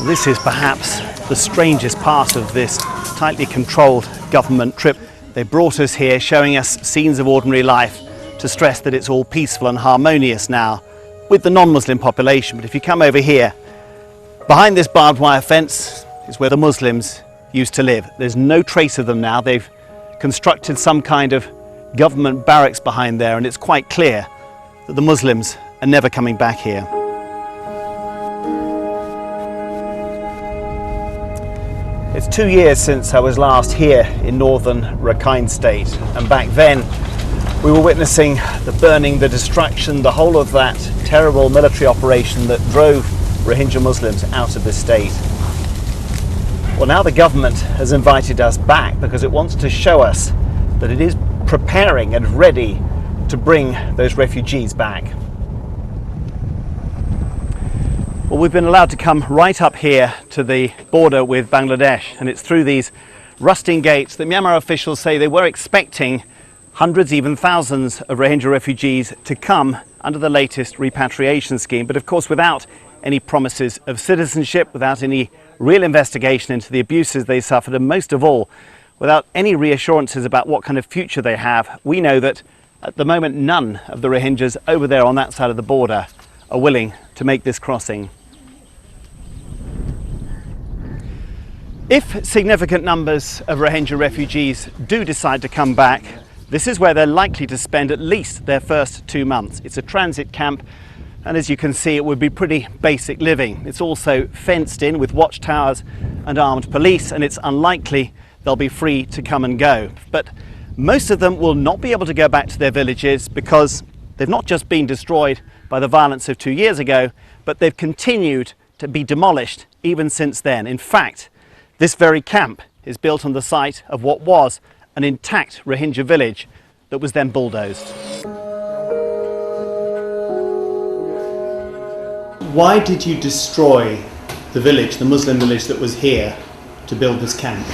This is perhaps the strangest part of this tightly controlled government trip. They brought us here showing us scenes of ordinary life to stress that it's all peaceful and harmonious now with the non-Muslim population. But if you come over here, behind this barbed wire fence is where the Muslims used to live. There's no trace of them now. They've constructed some kind of government barracks behind there, and it's quite clear that the Muslims are never coming back here. It's 2 years since I was last here in northern Rakhine state, and back then we were witnessing the burning, the destruction, the whole of that terrible military operation that drove Rohingya Muslims out of the state. Well, now the government has invited us back because it wants to show us that it is preparing and ready to bring those refugees back. Well, we've been allowed to come right up here to the border with Bangladesh, and it's through these rusting gates that Myanmar officials say they were expecting hundreds, even thousands of Rohingya refugees to come under the latest repatriation scheme, but of course without any promises of citizenship, without any real investigation into the abuses they suffered, and most of all, without any reassurances about what kind of future they have. We know that at the moment none of the Rohingyas over there on that side of the border are willing to make this crossing. If significant numbers of Rohingya refugees do decide to come back, this is where they're likely to spend at least their first 2 months. It's a transit camp, and as you can see, it would be pretty basic living. It's also fenced in with watchtowers and armed police, and it's unlikely they'll be free to come and go. But most of them will not be able to go back to their villages because they've not just been destroyed by the violence of 2 years ago, but they've continued to be demolished even since then. In fact, this very camp is built on the site of what was an intact Rohingya village that was then bulldozed. Why did you destroy the village, the Muslim village that was here, to build this camp?